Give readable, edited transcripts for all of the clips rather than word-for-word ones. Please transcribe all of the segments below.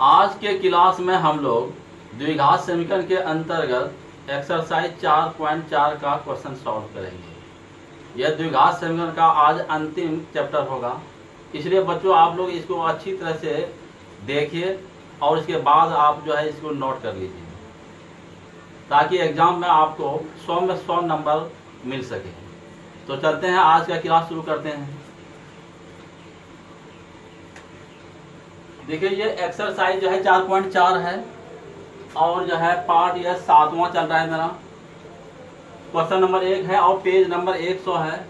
आज के क्लास में हम लोग द्विघात समीकरण के अंतर्गत एक्सरसाइज 4.4 का क्वेश्चन सॉल्व करेंगे। यह द्विघात समीकरण का आज अंतिम चैप्टर होगा, इसलिए बच्चों आप लोग इसको अच्छी तरह से देखिए और इसके बाद आप जो है इसको नोट कर लीजिए, ताकि एग्जाम में आपको 100 में 100 नंबर मिल सके। तो चलते हैं, आज का क्लास शुरू करते हैं। देखिए ये एक्सरसाइज जो है 4.4 है और जो है पार्ट यह 7वां चल रहा है मेरा। क्वेश्चन नंबर 1 है और पेज नंबर 100 है।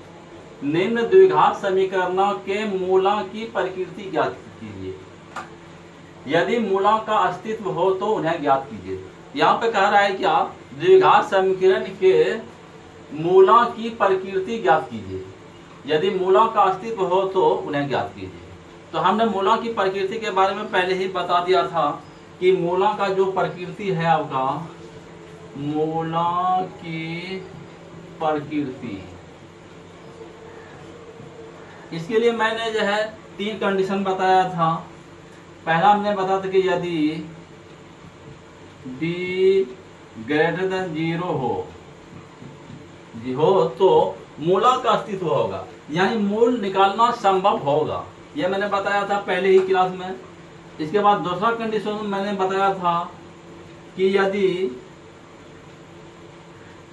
निम्न द्विघात समीकरणों के मूलों की प्रकृति ज्ञात कीजिए। यदि मूलों का अस्तित्व हो तो उन्हें ज्ञात कीजिए। यहाँ पे कह रहा है क्या, द्विघात समीकरण के मूलों की प्रकृति ज्ञात कीजिए। यदि मूलों का अस्तित्व हो तो उन्हें ज्ञात कीजिए। तो हमने मूलों की प्रकृति के बारे में पहले ही बता दिया था कि मूलों का जो प्रकृति है आपका, मूलों की प्रकृति, इसके लिए मैंने जो है 3 कंडीशन बताया था। पहला हमने बताया था कि यदि d ग्रेटर देन 0 हो तो मूलों का अस्तित्व होगा, यानी मूल निकालना संभव होगा। यह मैंने बताया था पहले ही क्लास में। इसके बाद दूसरा कंडीशन मैंने बताया था कि यदि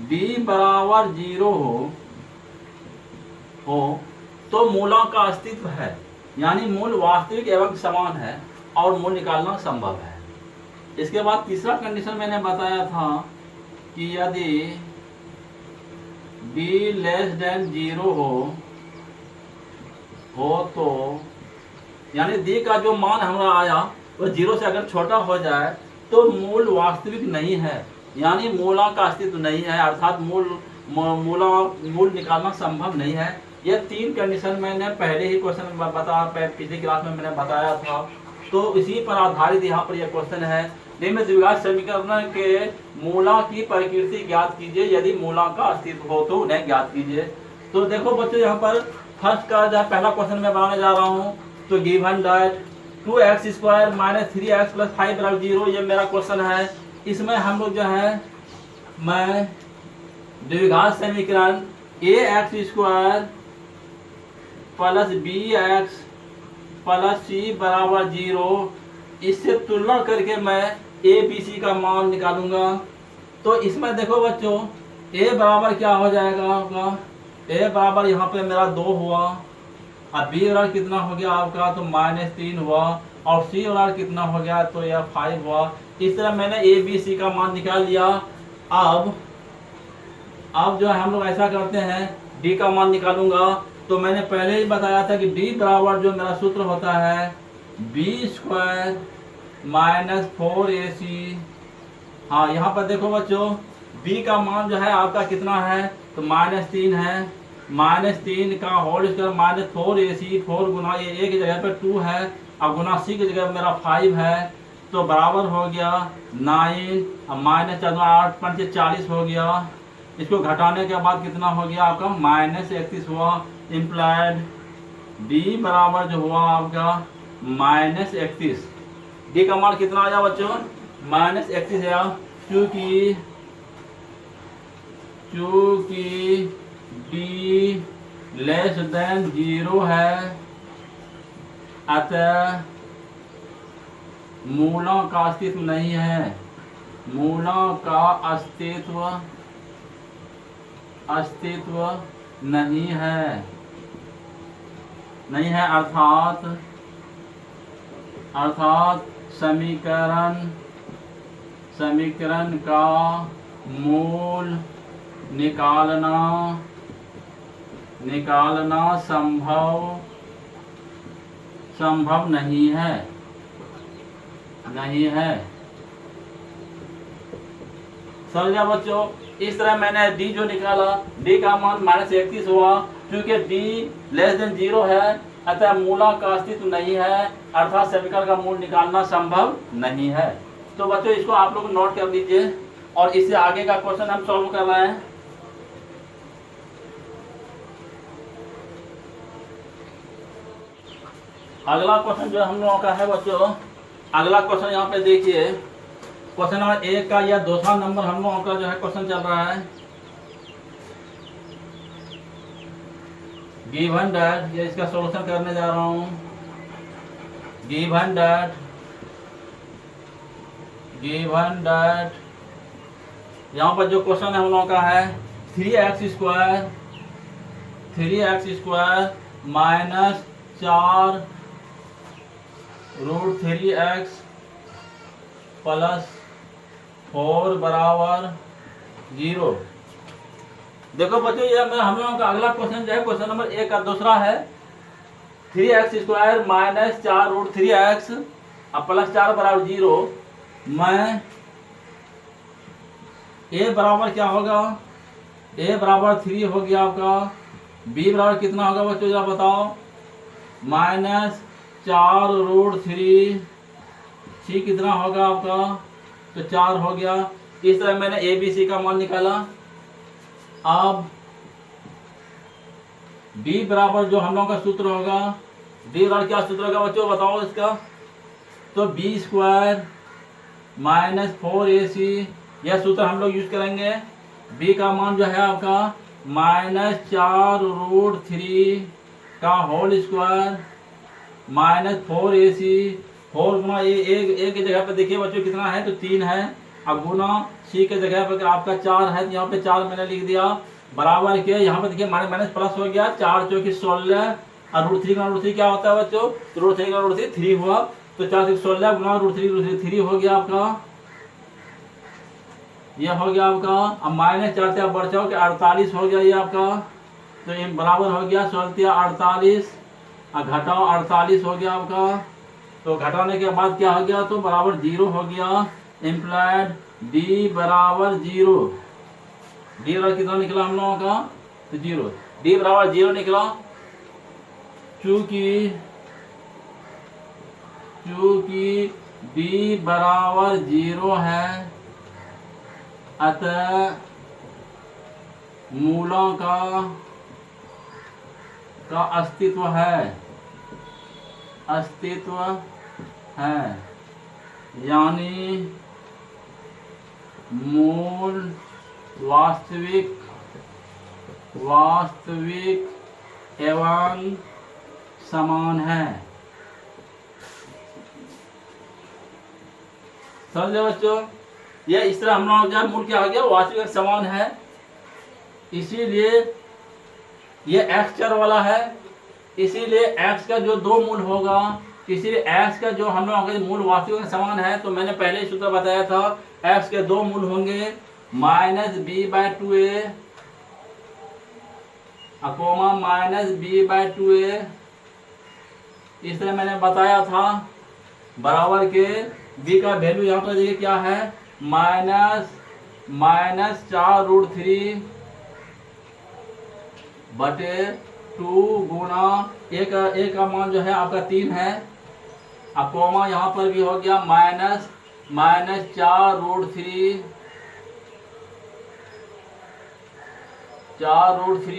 d बराबर 0 हो तो मूलों का अस्तित्व है, यानी मूल वास्तविक एवं समान है और मूल निकालना संभव है। इसके बाद तीसरा कंडीशन मैंने बताया था कि यदि d लेस देन 0 हो तो, यानी d का जो मान हमारा आया वो 0 से अगर छोटा हो जाए तो मूल वास्तविक नहीं है, यानी मूलों का अस्तित्व नहीं है, अर्थात मूल निकालना संभव नहीं है। ये 3 कंडीशन मैंने पहले ही क्वेश्चन पिछली क्लास में मैंने बताया था। तो इसी पर आधारित यहाँ पर यह क्वेश्चन है। निम्न द्विघात समीकरण के मूलों की प्रकृति ज्ञात कीजिए। यदि मूलों का अस्तित्व हो तो उन्हें ज्ञात कीजिए। तो देखो बच्चों, यहाँ पर फर्स्ट का जो पहला क्वेश्चन मैं बनाने जा रहा हूँ। तो गिवन दैट 2x² - 3x + 5 = 0, ये मेरा क्वेश्चन है। इसमें हम लोग जो है मैं द्विघात समीकरण ax² + bx + c = 0, इससे तुलना करके मैं a b c का मान निकालूंगा। तो इसमें देखो बच्चों, a बराबर क्या हो जाएगा आपका, a बराबर यहाँ पे मेरा 2 हुआ, अब b बराबर कितना हो गया आपका, तो -3 हुआ, और c बराबर कितना हो गया, तो यह 5 हुआ। इस तरह मैंने a b c का मान निकाल लिया। अब जो है हम लोग ऐसा करते हैं, d का मान निकालूंगा। तो मैंने पहले ही बताया था कि d बराबर जो मेरा सूत्र होता है b² - 4ac। हाँ, यहाँ पर देखो बच्चों, b का मान जो है आपका कितना है, तो -3 है। -3 का होल स्क्वायर -4ac, 4 गुना ये a की जगह पे 2 है, अब गुना c की जगह मेरा 5 है, तो बराबर हो गया 9, अब -8 × 40 हो गया। इसको घटाने के बाद कितना हो गया आपका, -31 हुआ। इम्प्लाइड d बराबर जो हुआ आपका -31, d का मान कितना आया बच्चों, -31 आया, क्योंकि d लेस देन 0 है, अतः मूलों का अस्तित्व नहीं है। मूलों का अस्तित्व नहीं है, अर्थात समीकरण का मूल निकालना संभव नहीं है। समझा बच्चों? इस तरह मैंने d जो निकाला, d का मान -31 हुआ, क्योंकि d लेस देन 0 है, अतः मूलों का अस्तित्व नहीं है, अर्थात समीकरण का मूल निकालना संभव नहीं है। तो बच्चों इसको आप लोग नोट कर लीजिए और इससे आगे का क्वेश्चन हम सॉल्व कर रहे हैं। अगला क्वेश्चन जो हम लोगों का है बच्चों, अगला क्वेश्चन यहाँ पे देखिए, क्वेश्चन नंबर 1 का या दूसरा नंबर हम लोगों का जो है क्वेश्चन चल रहा है। गिवन दैट, ये इसका सॉल्यूशन करने जा रहा हूँ। गिवन दैट यहाँ पर जो क्वेश्चन है हम लोगों का है 3x square minus 4 root 3x plus 4 बराबर 0। देखो बच्चों, ये हम लोगों का अगला क्वेश्चन जो है क्वेश्चन नंबर 1 का दूसरा है 3x square minus 4 root 3x और प्लस 4 बराबर 0। मैं a बराबर क्या होगा, a बराबर 3 हो गया आपका, b बराबर कितना होगा बच्चों जरा बताओ, माइनस 4 रूट 3, c कितना होगा आपका, तो 4 हो गया। इस तरह मैंने a b c का मान निकाला। अब d बराबर जो हम लोगों का सूत्र होगा, d बराबर क्या सूत्र होगा बच्चों बताओ इसका, तो b स्क्वायर माइनस 4ac, यह सूत्र हम लोग यूज करेंगे। b का मान जो है आपका माइनस 4 रूट 3 का होल स्क्वायर माइनस 4ac, 4 गुना ए की जगह पर देखिए बच्चों कितना है, तो 3 है। अब गुना c के जगह पर आपका 4 है, तो यहाँ पे 4 मैंने लिख दिया, बराबर के यहाँ पे देखिए माइनस प्लस हो गया, 4 चौकी 16 और रूट 3 गुना रूट 3 क्या होता है बच्चों, तो रूट 3 गुना रूट 3 3 हुआ, तो 4 चौकी 16 गुना रूट 3 हो गया आपका, ये हो गया आपका। अब माइनस 4 से आप बढ़ जाओ कि 48 हो गया ये आपका, तो ये बराबर हो गया 16 48 और घटाओ 48 हो गया आपका। तो घटाने के बाद क्या हो गया, तो बराबर 0 हो गया, इम्प्लाइड d बराबर 0। d बराबर कितना निकला हम लोगों का, तो 0, d बराबर 0 निकला। चूंकि d बराबर 0 है, अतः मूलों का अस्तित्व है, यानी मूल वास्तविक एवं समान है। समझे बच्चों, ये इस तरह हम लोग जो मूल क्या हो गया, वास्तविक समान है, इसीलिए ये x चर वाला है, इसीलिए x का जो 2 मूल होगा, इसीलिए x का जो हम लोग मूल वास्तविक समान है। तो मैंने पहले ही सूत्र बताया था, x के 2 मूल होंगे माइनस b/2a अकोमा माइनस b/2a, इस तरह मैंने बताया था। बराबर के b का वैल्यू यहाँ पर देखिए क्या है, माइनस 4 रूट 3 बटे 2 गुना a का मान जो है आपका 3 है, अकोमा यहाँ पर भी हो गया माइनस 4 रूट 3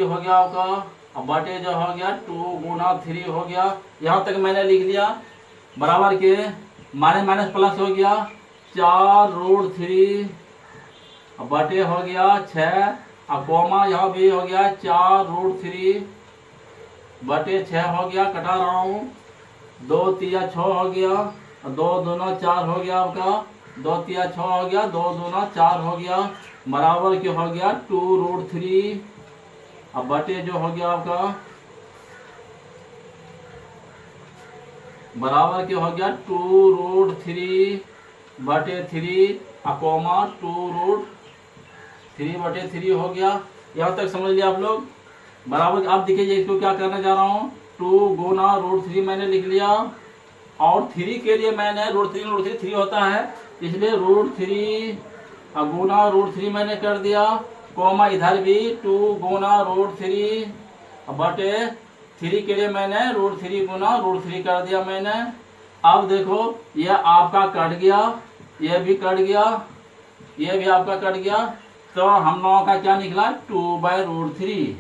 हो गया आपका, अब बटे जो हो गया 2 गुना 3 हो गया। यहाँ तक मैंने लिख लिया, बराबर के माइनस प्लस हो गया 4 रूट 3 बटे हो गया 6, अब कोमा यहाँ भी हो गया 4 रूट 3 बटे 6 हो गया, कटा रहा हूँ, 2 3 6 हो गया, 2 दूना 4 हो गया आपका, 2 3 6 हो गया, 2 दूना 4 हो गया, बराबर के हो गया 2 रूट 3, अब बटे जो हो गया आपका बराबर के हो गया 2 रूट 3 बटे 3 अकोमा 2 रूट 3 बटे 3 हो गया। यहाँ तक समझ लिया आप लोग। बराबर आप देखिए इसको क्या करने जा रहा हूँ, 2 गुना रूट 3 मैंने लिख लिया, और 3 के लिए मैंने रूट 3 होता है, इसलिए रूट 3 गुना रूट 3 मैंने कर दिया, कोमा इधर भी 2 गुना रूट 3 बटे 3 के लिए मैंने रूट 3 गुना रूट 3 कर दिया मैंने। अब देखो यह आपका कट गया, यह भी कट गया, यह भी आपका कट गया, तो हम लोगों का क्या निकला 2/√3,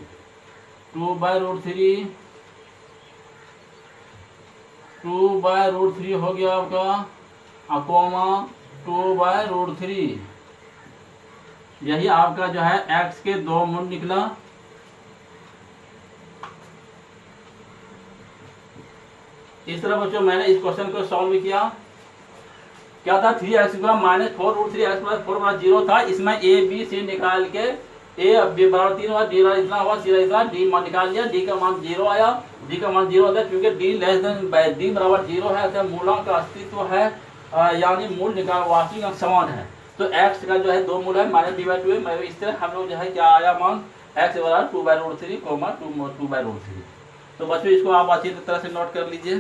2/√3 हो गया आपका, अकोमा 2/√3। यही आपका जो है x के 2 मूल निकला। इस तरह बच्चों मैंने इस क्वेश्चन को सॉल्व किया। क्या था 3x माइनस 4√3x प्लस 4/0 था। इसमें a b c निकाल के a बराबर 3 हुआ, d इतना हुआ, c इतना, d मान निकाल लिया, d का मान 0 आया। d का मान 0 होता है क्योंकि d लेस देन d बराबर 0 है, अतः मूलांक का अस्तित्व है, यानी मूल निकाल वास्तविक अंक समान है। तो x का जो है 2 मूल है, माइनस d/2 है। इस तरह हम लोग जो है क्या आया मान x बराबर 2/√3, 2/√3। तो बच्चों इसको आप अच्छी तरह से नोट कर लीजिए।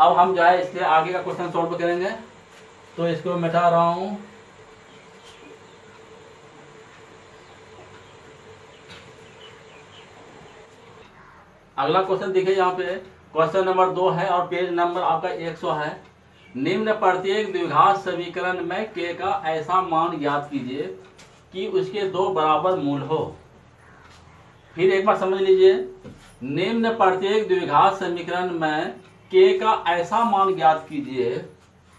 अब हम जो है इसके आगे का क्वेश्चन सॉल्व करेंगे। तो इसको मिटा रहा हूं। अगला क्वेश्चन देखिए, यहाँ पे क्वेश्चन नंबर 2 है और पेज नंबर आपका 100 है। निम्न प्रत्येक द्विघात समीकरण में k का ऐसा मान ज्ञात कीजिए कि उसके 2 बराबर मूल हो। फिर एक बार समझ लीजिए, निम्न प्रत्येक द्विघात समीकरण में k का ऐसा मान ज्ञात कीजिए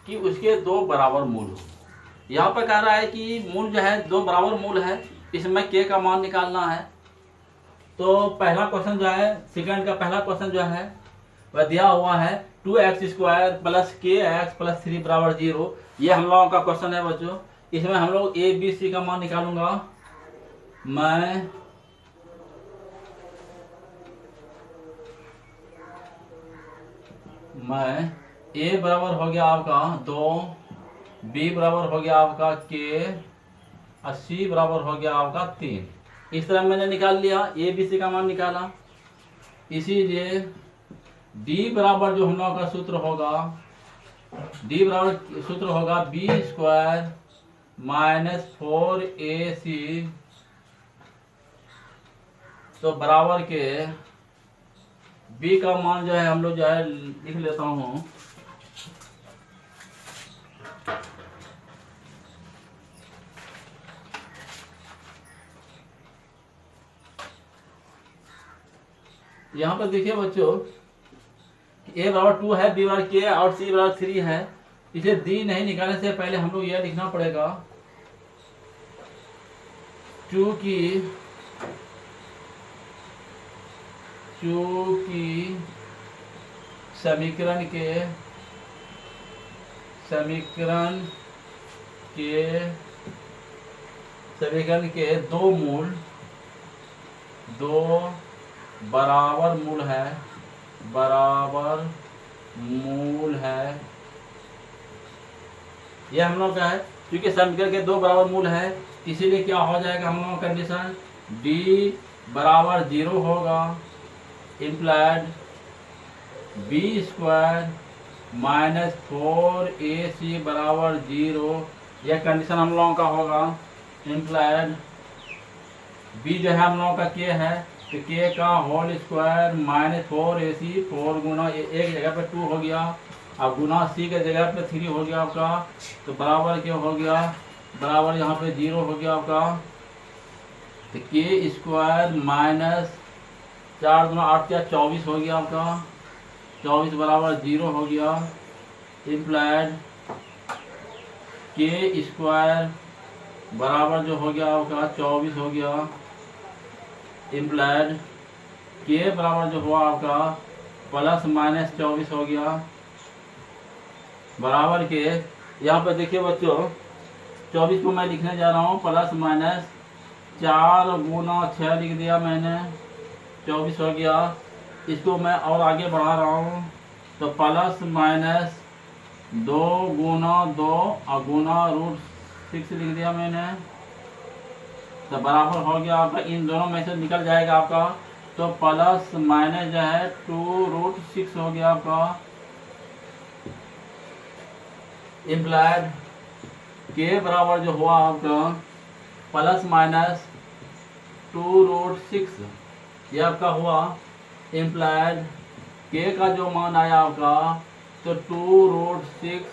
कि उसके 2 बराबर मूल हो। यहाँ पर कह रहा है कि मूल जो है 2 बराबर मूल है, इसमें k का मान निकालना है। तो पहला क्वेश्चन जो है, सेकंड का पहला क्वेश्चन जो है वह दिया हुआ है 2x² प्लस kx प्लस 3 बराबर 0। ये हम लोगों का क्वेश्चन है बच्चों। इसमें हम लोग a b c का मान निकालूंगा। मैं a बराबर हो गया आपका 2, b बराबर हो गया आपका k और c बराबर हो गया आपका 3। इस तरह मैंने निकाल लिया, a b c का मान निकाला। इसीलिए d बराबर जो हम लोगों का सूत्र होगा, d बराबर सूत्र होगा b² माइनस 4ac, तो बराबर के b का मान जो है हम लोग जो है लिख लेता हूं। यहाँ पर देखिए बच्चों, a बराबर 2 है, b बराबर k और c बराबर 3 है। इसे d नहीं निकालने से पहले हम लोग यह लिखना पड़ेगा, चूंकि समीकरण के 2 मूल 2 बराबर मूल है। यह हम लोग का है, क्योंकि समीकरण के 2 बराबर मूल है, इसीलिए क्या हो जाएगा हम लोगों का कंडीशन, d बराबर 0 होगा, इम्प्लाइड b² माइनस 4ac बराबर 0। यह कंडीशन हम लोगों का होगा। इम्प्लाइड b जो है हम लोगों का k है, तो k का होल स्क्वायर माइनस 4ac, 4 गुना एक जगह पे 2 हो गया, अब गुना c के जगह पे 3 हो गया आपका, तो बराबर क्या हो गया, बराबर यहाँ पे 0 हो गया आपका। तो k² माइनस 4 गुना 8 क्या 24 हो गया आपका, 24 बराबर 0 हो गया। इम्प्लाइड k² बराबर जो हो गया आपका 24 हो गया। इम्प्लाइड k बराबर जो हुआ आपका प्लस माइनस 24 हो गया, बराबर के यहाँ पर देखिए बच्चों 24 को मैं लिखने जा रहा हूँ, प्लस माइनस 4 गुना 6 लिख दिया मैंने, 24 हो गया। इसको मैं और आगे बढ़ा रहा हूँ, तो प्लस माइनस 2 गुना 2 और गुना √6 लिख दिया मैंने, तो बराबर हो गया आपका, इन दोनों में से निकल जाएगा आपका, तो प्लस माइनस जो है 2√6 हो गया आपका। इम्प्लाइड के बराबर जो हुआ आपका प्लस माइनस 2√6, ये आपका हुआ। इम्प्लाइड के का जो मान आया आपका तो 2√6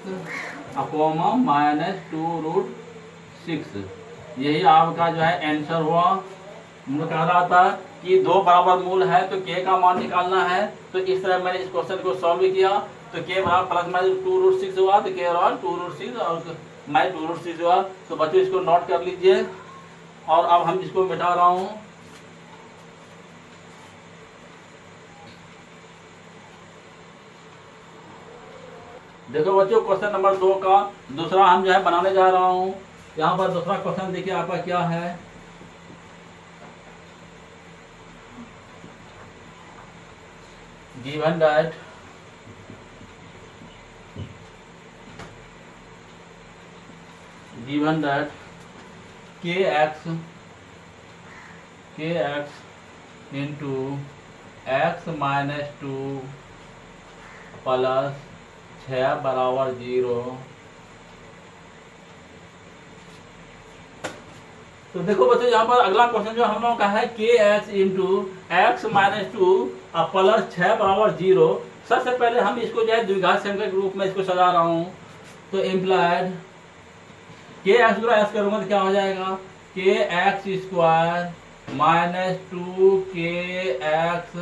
अपोमा माइनस 2√6, यही आपका जो है आंसर हुआ। मैं कह रहा था कि 2 बराबर मूल है तो के का मान निकालना है, तो इस तरह मैंने इस क्वेश्चन को सॉल्व किया तो के बराबर प्लस माइनस 2√6 हुआ, तो के बराबर 2√6 और माइनस 2√6 हुआ। तो बच्चों इसको नोट कर लीजिए। और अब हम इसको मिटा रहा हूँ। देखो बच्चों, क्वेश्चन नंबर 2 का दूसरा हम जो है बनाने जा रहा हूँ। यहाँ पर दूसरा क्वेश्चन देखिए आपका क्या है। Given that kx into x minus 2 plus 6 बराबर 0। तो देखो बच्चों, यहाँ पर अगला क्वेश्चन जो हम लोगों का है kx into x minus 2 plus 6 बराबर 0। सबसे पहले हम इसको जो है द्विघात संख्या के रूप में इसको सजा रहा हूँ। तो इम्प्लाइड kx गुणा s करूँगा तो क्या हो जाएगा, kx square minus 2kx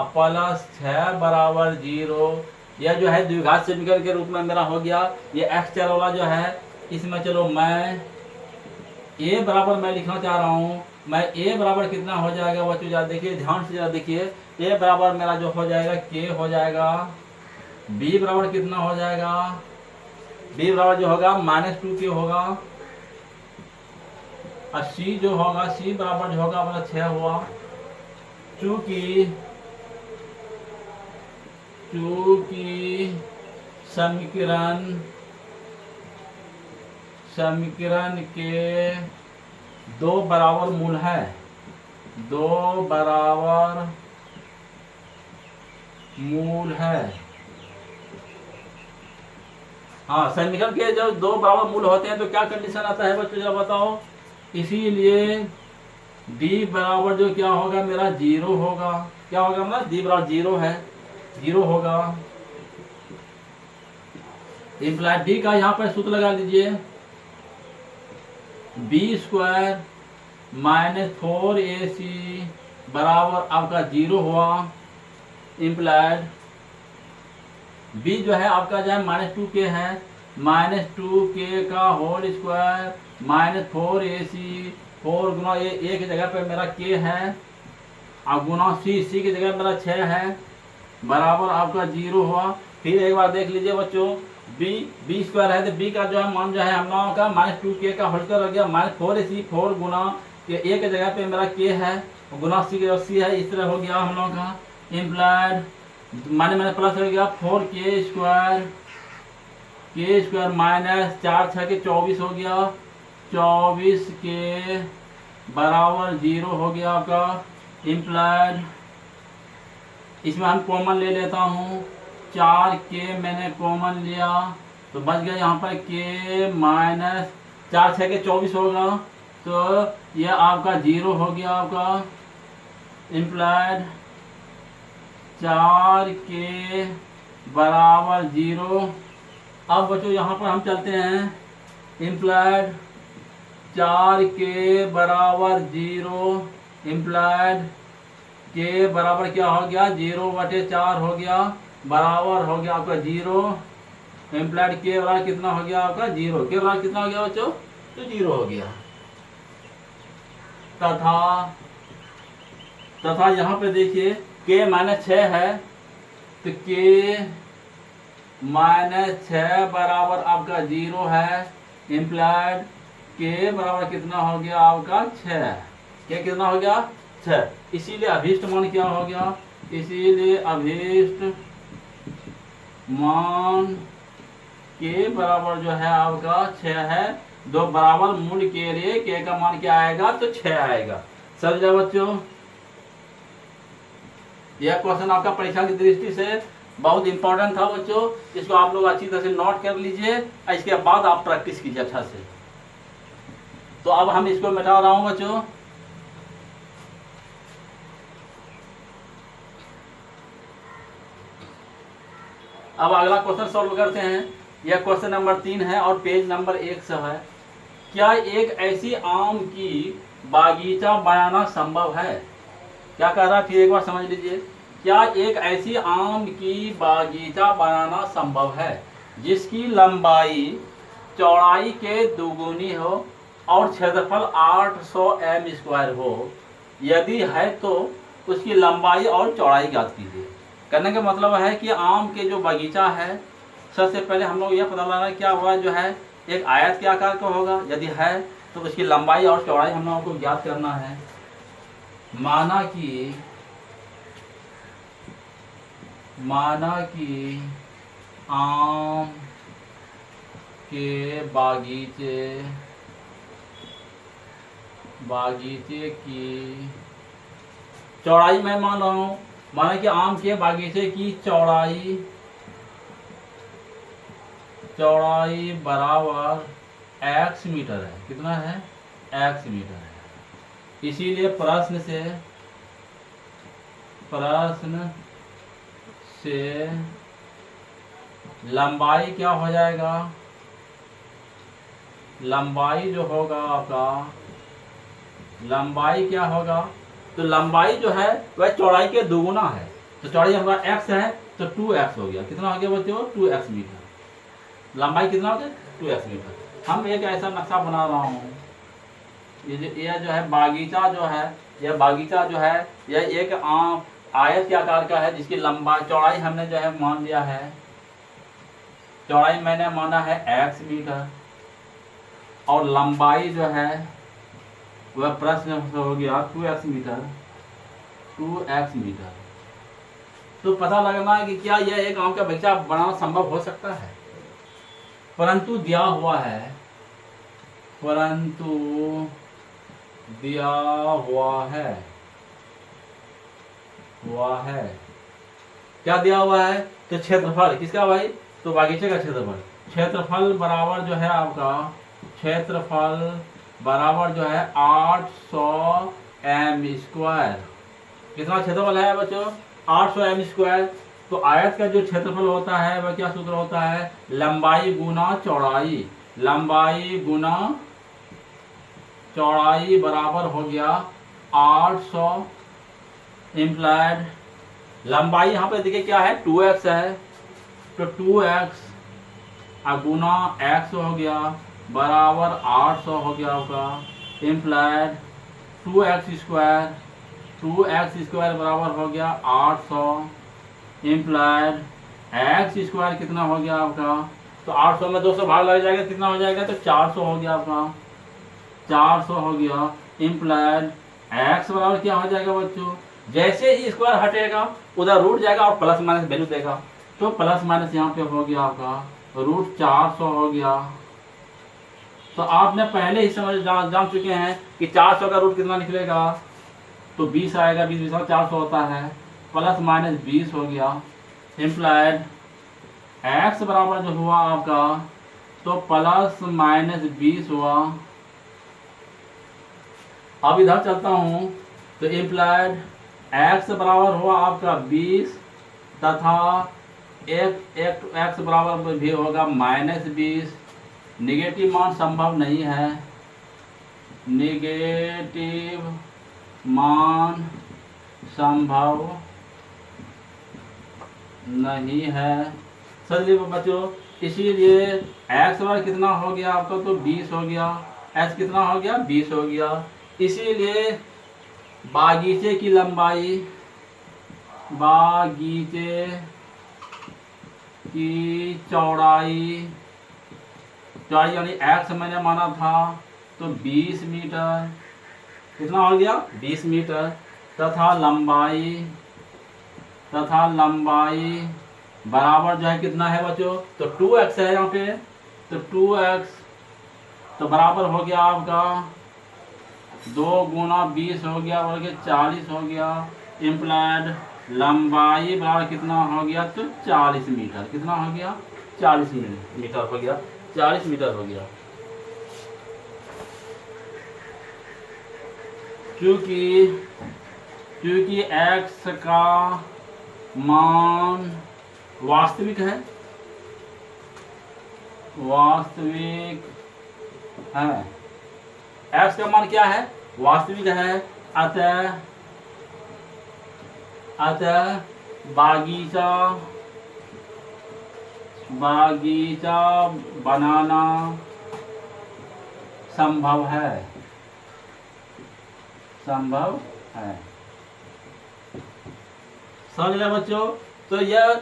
plus 6 बराबर 0। यह जो है द्विघात समीकरण के रूप में मेरा हो गया। ये x चर वाला जो है, इसमें चलो मैं a बराबर मैं लिखना चाह रहा हूँ। मैं a बराबर कितना हो जाएगा बच्चों, जरा देखिए, ध्यान से जरा देखिए। a बराबर मेरा जो हो जाएगा k हो जाएगा। b बराबर कितना हो जाएगा, b बराबर जो होगा माइनस 2k होगा। और c जो होगा, c बराबर जो होगा अपना 6 हुआ। चूंकि समीकरण के दो बराबर मूल है, दो बराबर मूल है। हाँ, समीकरण के जब दो बराबर मूल होते हैं तो क्या कंडीशन आता है बच्चों, जरा बताओ। इसीलिए d बराबर जो क्या होगा मेरा 0 होगा। क्या होगा मेरा, d बराबर 0 है, 0 होगा। इम्प्लाई d का यहाँ पर सूत्र लगा लीजिए, b स्क्वायर माइनस 4ac बराबर आपका 0 हुआ। इम्प्लाइड b जो है आपका जो है माइनस 2k है, माइनस 2k का होल स्क्वायर माइनस 4ac, 4 गुना a की जगह पे मेरा k है और गुना c की जगह मेरा 6 है, बराबर आपका 0 हुआ। फिर एक बार देख लीजिए बच्चों, b स्क्वायर है तो b का जो है मान जो है हम लोगों का माइनस 2k का होल स्क्वायर हो गया, माइनस 4ac, 4 गुना a की जगह पे मेरा k है, गुना c की जगह c है। इस तरह हो गया हम लोगों का। इम्प्लाइड मैंने प्लस हो गया 4k स्क्वायर माइनस 4 6 के 24 हो गया, 24 के बराबर 0 हो गया आपका। इम्प्लाइड इसमें हम कॉमन ले लेता हूँ, 4k मैंने कॉमन लिया तो बच गया यहाँ पर k माइनस 4 6 के 24 होगा, तो यह आपका 0 हो गया आपका। इम्प्लाइड 4k बराबर 0। अब बच्चों यहाँ पर हम चलते हैं। इम्प्लाइड 4k बराबर 0, इम्प्लाइड k बराबर क्या हो गया, 0/4 हो गया, बराबर हो गया आपका 0। इम्प्लाइड k बराबर कितना हो गया आपका 0, k बराबर कितना हो गया बच्चों, तो 0 हो गया। तथा यहाँ पे देखिए k माइनस 6 है तो k माइनस 6 बराबर आपका 0 है। इम्प्लाइड k बराबर कितना हो गया आपका 6, k कितना हो गया 6। इसीलिए अभीष्ट मान क्या हो गया, इसीलिए अभीष्ट मान k बराबर जो है आपका 6 है। दो बराबर मूल के लिए k का मान क्या आएगा, तो 6 आएगा। समझ जाओ बच्चों, यह क्वेश्चन आपका परीक्षा की दृष्टि से बहुत इंपॉर्टेंट था बच्चों। इसको आप लोग अच्छी तरह से नोट कर लीजिए, इसके बाद आप प्रैक्टिस कीजिए अच्छा से। तो अब हम इसको मिटा रहा हूं बच्चों। अब अगला क्वेश्चन सॉल्व करते हैं। यह क्वेश्चन नंबर 3 है और पेज नंबर 1 से है। क्या एक ऐसी आम की बागीचा बनाना संभव है? क्या कह रहा है, फिर एक बार समझ लीजिए। क्या एक ऐसी आम की बागीचा बनाना संभव है जिसकी लंबाई चौड़ाई के दुगुनी हो और क्षेत्रफल 800 एम स्क्वायर हो? यदि है तो उसकी लंबाई और चौड़ाई ज्ञात कीजिए। कहने का मतलब है कि आम के जो बगीचा है, सबसे पहले हम लोग यह पता लगाना क्या हुआ जो है एक आयत के आकार का होगा। यदि है तो उसकी लंबाई और चौड़ाई हम लोगों को ज्ञात करना है। माना कि आम के बागीचे की चौड़ाई मैं मान रहा हूँ, माना कि आम के बागीचे की चौड़ाई बराबर x मीटर है। कितना है? x मीटर है। इसीलिए प्रश्न से लंबाई क्या हो जाएगा? लंबाई जो होगा आपका, लंबाई क्या होगा? तो लंबाई जो है वह चौड़ाई के दुगुना है। तो चौड़ाई हमारा x है तो 2x हो गया। कितना हो गया बच्चों? 2x metre. लंबाई कितना हो गया? 2x metre. हम एक ऐसा नक्शा बना रहा हूँ, ये जो है बागीचा जो है, यह बागीचा जो है यह एक आयत के आकार का है जिसकी लंबाई चौड़ाई हमने जो है मान लिया है, चौड़ाई मैंने माना है x मीटर और लंबाई जो है वह प्रश्न हो गया 2x मीटर। तो पता लगना है कि क्या यह एक आम का बगीचा बनाना संभव हो सकता है। परंतु दिया हुआ है क्या दिया हुआ है? तो क्षेत्रफल किसका भाई? तो बागीचे का क्षेत्रफल बराबर जो है आपका, क्षेत्रफल बराबर जो है 800 एम स्क्वायर। कितना क्षेत्रफल है बच्चों? 800 एम स्क्वायर। तो आयत का जो क्षेत्रफल होता है वह क्या सूत्र होता है? लंबाई गुना चौड़ाई। लंबाई गुना चौड़ाई बराबर हो गया 800 इम्प्लाइड। लंबाई यहाँ पे देखिए क्या है? 2x है। तो 2x गुना x हो गया बराबर 800 हो गया आपका इम्प्लाइड 2x स्क्वायर बराबर हो गया 800 इम्प्लाइड x स्क्वायर कितना हो गया आपका? तो 800 में 200 भाग लग जाएगा, कितना हो जाएगा? तो 400 हो गया आपका, 400 हो गया इम्प्लाइड x बराबर क्या हो जाएगा बच्चों? जैसे ही स्क्वायर हटेगा उधर रूट जाएगा और प्लस माइनस वैल्यू देगा। तो प्लस माइनस यहाँ पे हो गया आपका रूट 400 हो गया। तो आपने पहले ही जान चुके हैं कि 400 का रूट कितना निकलेगा? तो 20 आएगा। 20 400 होता है, प्लस माइनस 20 हो गया इम्प्लाइड x बराबर जो हुआ आपका तो प्लस माइनस 20 हुआ। अब इधर चलता हूँ तो इम्प्लाइड x बराबर हुआ आपका 20 तथा x बराबर भी होगा माइनस 20। निगेटिव मान संभव नहीं है, निगेटिव मान संभव नहीं है। चलिए बच्चों, इसीलिए x बराबर कितना हो गया आपका? तो 20 हो गया। x कितना हो गया? 20 हो गया। इसीलिए बागीचे की लंबाई, बागीचे की चौड़ाई यानी x मैंने माना था तो 20 मीटर। कितना हो गया? 20 मीटर तथा लंबाई बराबर जो है कितना है बच्चों? तो 2x है यहाँ पे। तो 2x तो बराबर हो गया आपका 2 गुना 20 हो गया बल्कि 40 हो गया इम्प्लाइड लंबाई बराबर कितना हो गया? तो 40 मीटर। कितना हो गया? 40 मीटर हो गया। 40 मीटर हो गया। क्योंकि x का मान वास्तविक है, x का मान क्या है? वास्तविक है। अतः बागीचा बागीचा बनाना संभव है, संभव है। समझ लिया बच्चों। तो यह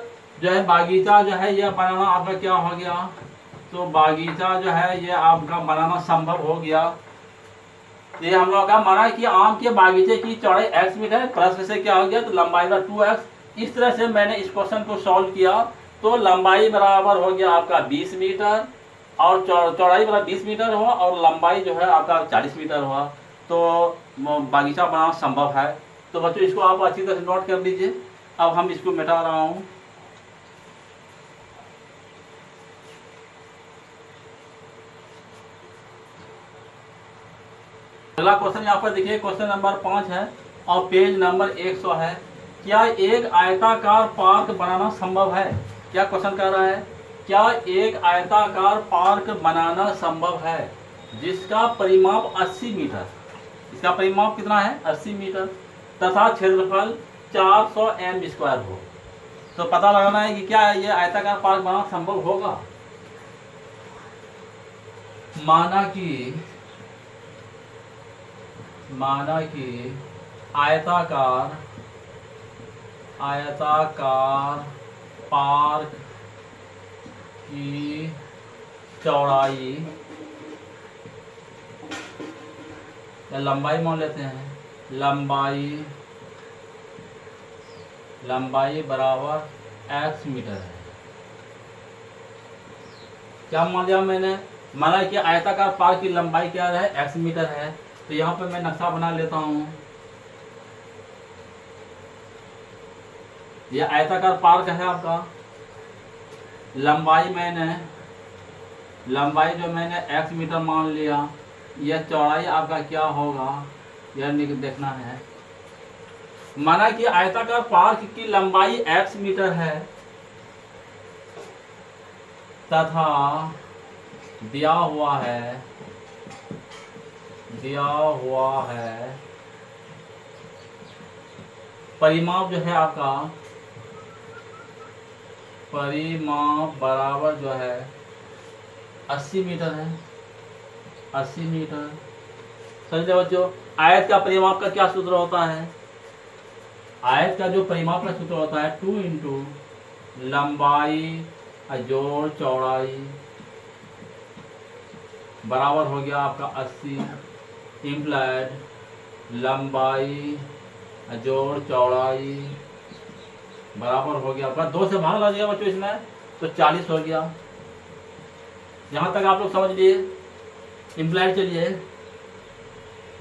जो है बागीचा जो है यह बनाना आपका क्या हो गया, तो बागीचा जो है यह आपका बनाना संभव हो गया। तो ये हम लोग का माना कि आम के बागीचे की चौड़ाई x मीटर है, प्रश्न से क्या हो गया, तो लंबाई का 2x। इस तरह से मैंने इस क्वेश्चन को सॉल्व किया। तो लंबाई बराबर हो गया आपका 20 मीटर और चौड़ाई बराबर 20 मीटर हुआ और लंबाई जो है आपका 40 मीटर हुआ। तो बागीचा बनाना संभव है। तो बच्चों इसको आप अच्छी तरह से नोट कर लीजिए। अब हम इसको मिटा रहा हूँ। अगला क्वेश्चन यहाँ पर देखिए, क्वेश्चन नंबर 5 है और पेज नंबर 100 है। क्या एक आयताकार पार्क बनाना संभव है? क्या क्वेश्चन कर रहा है, क्या एक आयताकार पार्क बनाना संभव है जिसका परिमाप 80 मीटर, इसका परिमाप कितना है 80 मीटर तथा क्षेत्रफल 400 m² हो। तो पता लगाना है कि क्या ये आयताकार पार्क बनाना संभव होगा। माना कि आयताकार पार्क की चौड़ाई या लंबाई मान लेते हैं, लंबाई बराबर x मीटर है। क्या मान लिया मैंने, माना कि आयताकार पार्क की लंबाई क्या है x मीटर है। तो यहाँ पे मैं नक्शा बना लेता हूँ। यह आयताकार पार्क है आपका। लंबाई जो मैंने x मीटर मान लिया, यह चौड़ाई आपका क्या होगा यह देखना है। माना कि आयताकार पार्क की लंबाई x मीटर है तथा दिया हुआ है परिमाप जो है आपका, परिमाप बराबर जो है 80 मीटर है, 80 मीटर। समझे बच्चों, आयत का परिमाप का क्या सूत्र होता है, आयत का जो परिमाप का सूत्र होता है 2 इंटू लंबाई जोड़ चौड़ाई बराबर हो गया आपका 80 इम्प्लाइड लंबाई जोड़ चौड़ाई बराबर हो गया आपका 2 से भाग लग जाएगा बच्चों इसमें, तो 40 हो गया। यहाँ तक आप लोग समझ लिए। इम्प्लाइड चलिए,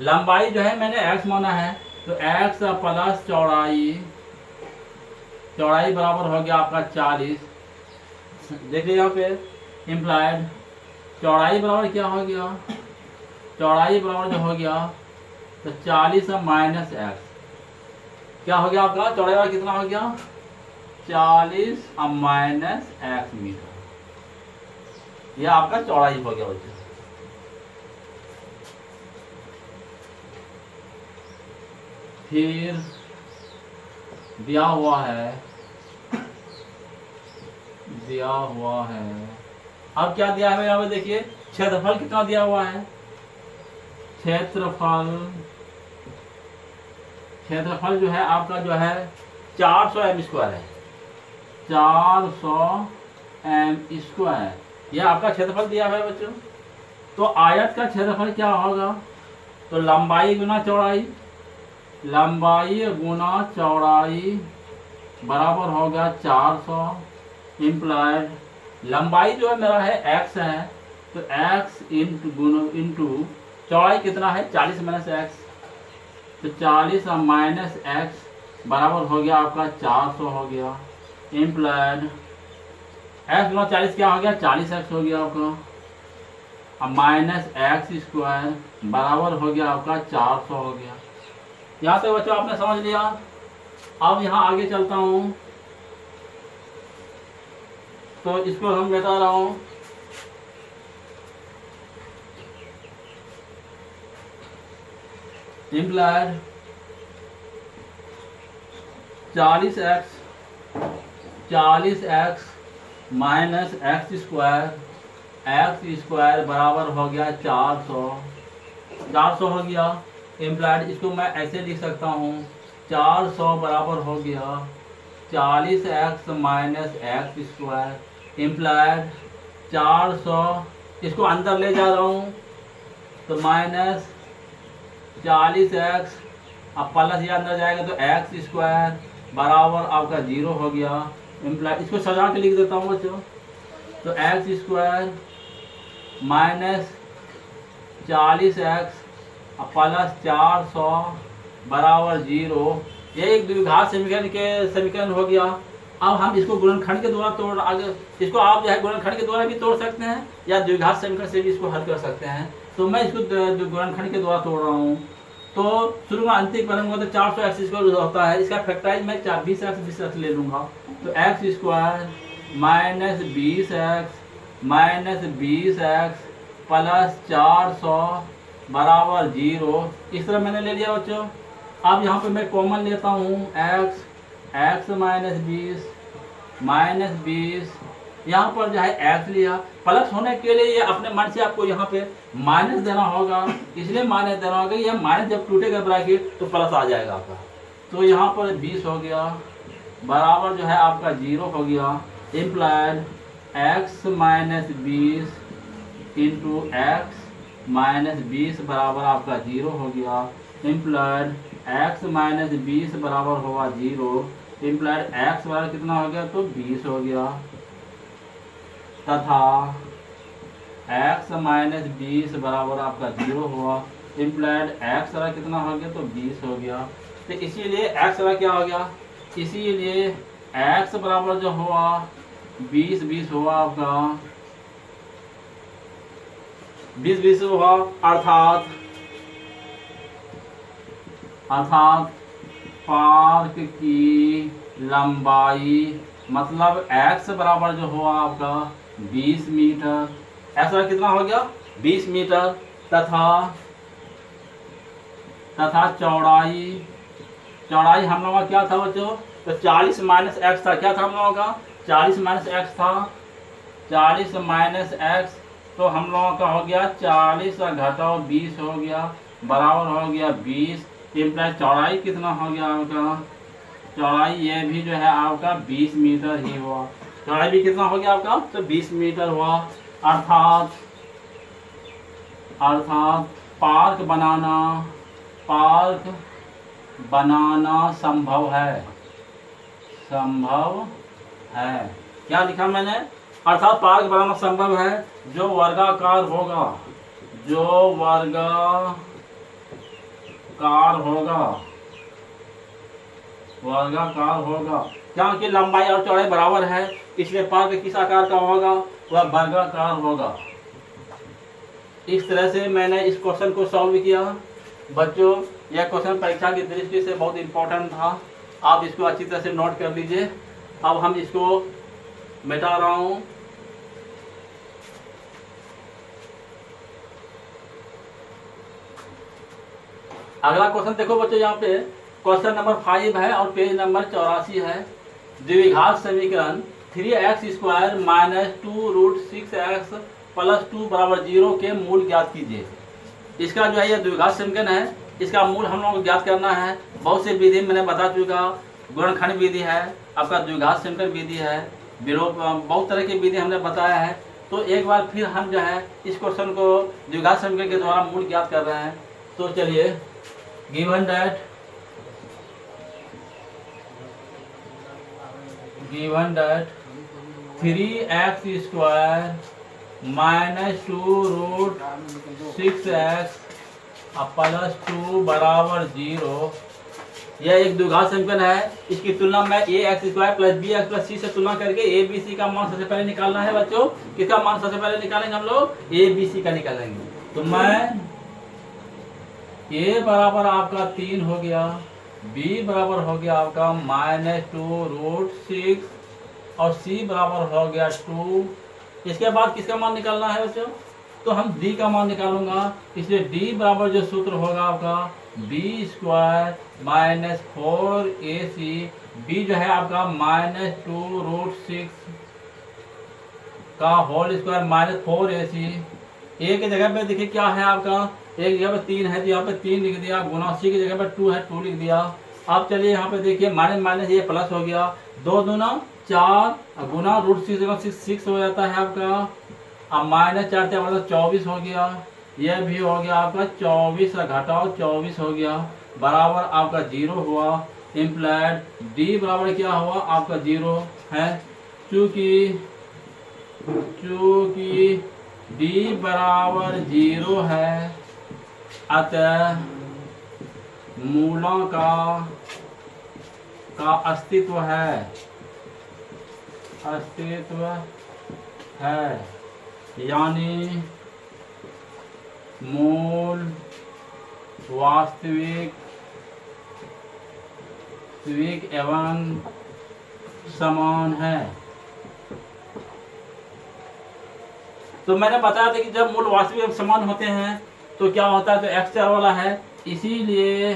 लंबाई जो है मैंने x माना है, तो x प्लस चौड़ाई बराबर हो गया आपका 40। देखिए यहाँ पे इम्प्लाइड चौड़ाई बराबर क्या हो गया, चौड़ाई बराबर जो हो गया तो 40 माइनस x क्या हो गया आपका, चौड़ाई बराबर कितना हो गया 40 माइनस x मीटर। यह आपका चौड़ाई हो गया बच्चों। फिर दिया हुआ है अब क्या दिया है यहाँ पे देखिए, क्षेत्रफल कितना दिया हुआ है, क्षेत्रफल जो है आपका जो है 400 m² है, 400 m²। यह आपका क्षेत्रफल दिया हुआ है बच्चों। तो आयत का क्षेत्रफल क्या होगा, तो लंबाई गुना चौड़ाई बराबर हो गया 400 इम्प्लाइड लंबाई जो है मेरा है x है, तो x इंटू चौड़ाई कितना है 40 माइनस x, तो 40 माइनस x बराबर हो गया आपका 400 हो गया इम्प्लाइड x गुना 40 क्या हो गया 40x हो गया आपका, अब माइनस x² बराबर हो गया आपका 400 हो गया। यहाँ तक बच्चों आपने समझ लिया। अब यहाँ आगे चलता हूँ, तो इसको हम बता रहा हूँ। Implied 40x 40x minus x square बराबर हो गया 400 हो गया। इम्प्लाइड इसको मैं ऐसे लिख सकता हूँ 400 बराबर हो गया 40x minus x square. Implied 400 इसको अंदर ले जा रहा हूँ तो माइनस 40x, अब प्लस ये अंदर जाएगा तो एक्स स्क्वायर बराबर आपका 0 हो गया। इम्प्लाइड इसको सजा के लिख देता हूँ बच्चों, तो x square minus 40x plus 400 बराबर 0। ये एक द्विघात समीकरण के समीकरण हो गया। अब हम इसको गुणनखंड के द्वारा तोड़ आगे इसको आप जो है गुणनखंड के द्वारा भी तोड़ सकते हैं या द्विघात समीकरण से भी इसको हल कर सकते हैं। तो मैं इसको गुणनखंड के द्वारा तोड़ रहा हूँ। तो शुरू में अंतिम करूँगा तो 400x स्क्वायर होता है, इसका फैक्टराइज मैं 20x ले लूँगा तो x square minus 20x plus 400 बराबर 0। इस तरह मैंने ले लिया बच्चों। अब यहाँ पे मैं कॉमन लेता हूँ एक्स माइनस 20 यहाँ पर जो है एक्स लिया। प्लस होने के लिए ये अपने मन से आपको यहाँ पे माइनस देना होगा, इसलिए माइनस देना होगा। यह माइनस जब टूटेगा ब्रैकेट तो प्लस आ जाएगा आपका। तो यहाँ पर 20 हो गया बराबर जो है आपका 0 हो गया। Implied x minus 20 into x minus 20 बराबर आपका 0 हो गया। इम्प्लाइड एक्स माइनस 20 बराबर होगा 0। इम्प्लाइड एक्स बराबर कितना हो गया तो 20 हो गया, तथा एक्स माइनस 20 बराबर आपका 0 हुआ। इम्प्लाइड एक्स बराबर कितना हो गया तो 20 हो गया। तो इसीलिए एक्स बराबर क्या हो गया, इसीलिए एक्स बराबर जो हुआ 20 हुआ आपका 20 हुआ, अर्थात पार्क की लंबाई मतलब x बराबर जो हुआ आपका 20 मीटर। x बराबर कितना हो गया 20 मीटर, तथा चौड़ाई हम लोगों का क्या था बच्चों, तो 40 माइनस एक्स था। क्या था हम लोगों का 40 माइनस एक्स था। 40 माइनस एक्स तो हम लोगों का हो गया 40 घटाओ 20 हो गया बराबर हो गया 20। इम्प्लाइड चौड़ाई कितना हो गया आपका, चौड़ाई ये भी जो है आपका 20 मीटर ही हुआ। चौड़ाई भी कितना हो गया आपका तो 20 मीटर हुआ। अर्थात पार्क बनाना संभव है। क्या लिखा मैंने, अर्थात पार्क बनाना संभव है जो वर्गाकार होगा। क्या कि लंबाई और चौड़ाई बराबर है, इसलिए पार्क किस आकार का होगा, वह वर्गाकार होगा। इस तरह से मैंने इस क्वेश्चन को सॉल्व किया। बच्चों यह क्वेश्चन परीक्षा की दृष्टि से बहुत इम्पोर्टेंट था, आप इसको अच्छी तरह से नोट कर लीजिए। अब हम इसको मिटा रहा हूँ। अगला क्वेश्चन देखो बच्चों, यहाँ पे क्वेश्चन नंबर 5 है और पेज नंबर 84 है। द्विघात समीकरण 3x square minus 2√6x plus 2 बराबर 0 के मूल ज्ञात कीजिए। इसका जो है यह द्विघात समीकरण है, इसका मूल हम लोगों को ज्ञात करना है। बहुत सी विधि मैंने बता चुका, गुणनखंड विधि है, आपका द्विघात समीकरण विधि है, विलोप, बहुत तरह की विधि हमने बताया है। तो एक बार फिर हम जो है इस क्वेश्चन को द्विघात समीकरण के द्वारा मूल ज्ञात कर रहे हैं। तो चलिए, given that 3x square minus 2√6x plus 2 बराबर 0 यह एक द्विघात समीकरण है। इसकी तुलना में ax square plus bx plus c से तुलना करके a b c का मान सबसे पहले निकालना है। बच्चों किसका मान सबसे पहले निकालेंगे हम लोग, a b c का निकालेंगे। तो मैं a बराबर आपका 3 हो गया, b बराबर हो गया आपका माइनस 2√6 और c बराबर हो गया 2। इसके बाद किसका मान निकालना है बच्चों, तो हम d का मान निकालूंगा। इसलिए d बराबर जो सूत्र होगा आपका b square minus 4ac b जो है आपका -2√6 का होल स्क्वायर -4ac। a की जगह पे देखिए क्या है आपका, एक जगह पे 3 है तो यहाँ पे 3 लिख दिया, गुना c की जगह पे 2 है 2 लिख दिया। अब चलिए यहाँ पे देखिए माइनस माइनस ये प्लस हो गया, 2 दूना 4 गुना √6 6 हो जाता है आपका। अब -4 से मतलब 24 हो गया, यह भी हो गया आपका 24 घटाओ 24 हो गया, बराबर आपका 0 हुआ। इम्प्लाइड डी बराबर क्या हुआ आपका 0 है, चूंकि डी बराबर 0 है, अतः मूलों का अस्तित्व है, यानी मूल वास्तविक एवं समान है। तो मैंने बताया था कि जब मूल वास्तविक एवं समान होते हैं तो क्या होता है, तो x चर वाला है, इसीलिए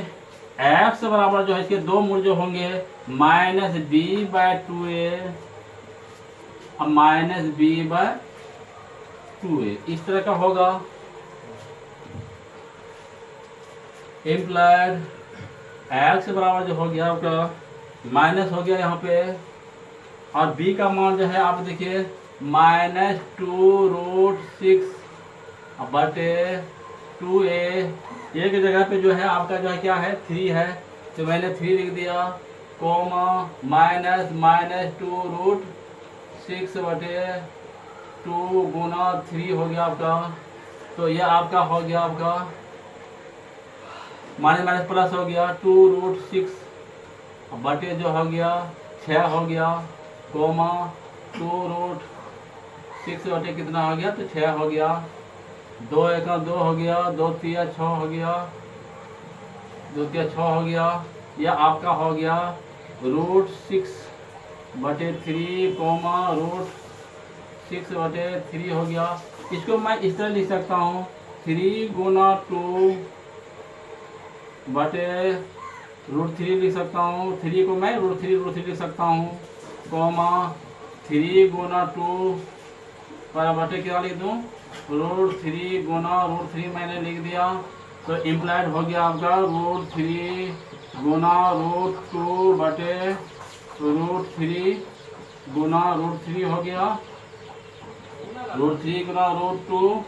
x बराबर जो है इसके दो मूल जो होंगे -b/2a और -b/2a, इस तरह का होगा। इम्प्लाइड x बराबर जो हो गया आपका माइनस हो गया यहाँ पे, और b का मान जो है आप देखिए -2√6 बटे 2a। a की जगह पे जो है आपका जो है क्या है 3 है, तो मैंने 3 लिख दिया, कोमा -2√6 बटे 2 गुना 3 हो गया आपका। तो ये आपका हो गया आपका माइनस माइनस प्लस हो गया 2√6 बटे जो हो गया 6 हो गया, कोमा 2√6 बटे कितना हो गया, तो 6 हो गया, 2 1 2 हो गया, 2 3 6 हो गया, 2 3 6 हो गया। यह आपका हो गया √6 बटे 3 कोमा √6 बटे 3 हो गया। इसको मैं इस तरह लिख सकता हूँ 3 गुना 2 बटे √3 लिख सकता हूँ, 3 को मैं √3 लिख सकता हूँ, कोमा 3 गुना 2 पर बटे क्या लिख दूँ, √3 गुना √3 मैंने लिख दिया। तो इम्प्लाइड हो गया आपका √3 गुना √2 बटे √3 गुना √3 हो गया, √3 गुना √2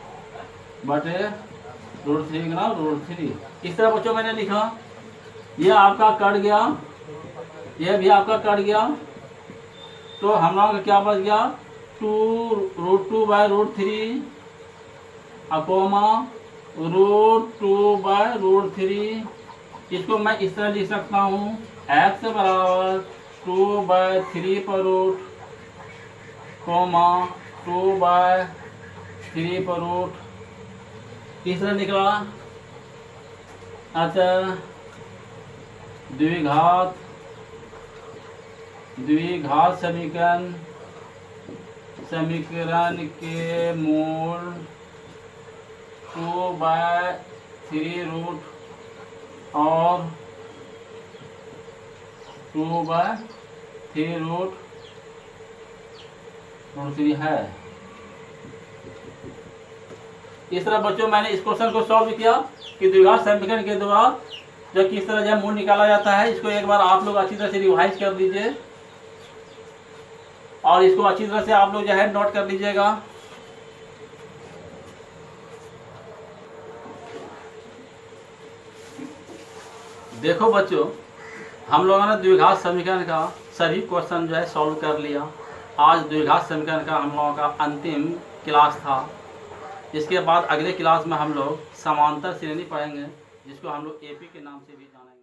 बटे √3 गुना √3। इस तरह बच्चों मैंने लिखा, यह आपका कट गया, यह भी आपका कट गया, तो हम लोगों का क्या बच गया 2√2/√3 अकोमा √2/√3। इसको मैं इस तरह लिख सकता हूँ x बराबर 2/3 पर रूट कोमा 2/3 पर रूट, इस तरह निकला। अतः द्विघात समीकरण के मूल 2/3 रूट और 2/3 √3 है। इस तरह बच्चों मैंने इस क्वेश्चन को सॉल्व किया कि द्विघात समीकरण के द्वारा जब किस तरह जो मूल निकाला जाता है। इसको एक बार आप लोग अच्छी तरह से रिवाइज कर लीजिए और इसको अच्छी तरह से आप लोग जो है नोट कर लीजिएगा। देखो बच्चों, हम लोगों ने द्विघात समीकरण का सभी क्वेश्चन जो है सॉल्व कर लिया। आज द्विघात समीकरण का हम लोगों का अंतिम क्लास था। इसके बाद अगले क्लास में हम लोग समांतर श्रेणी पढ़ेंगे, जिसको हम लोग एपी के नाम से भी जानेंगे।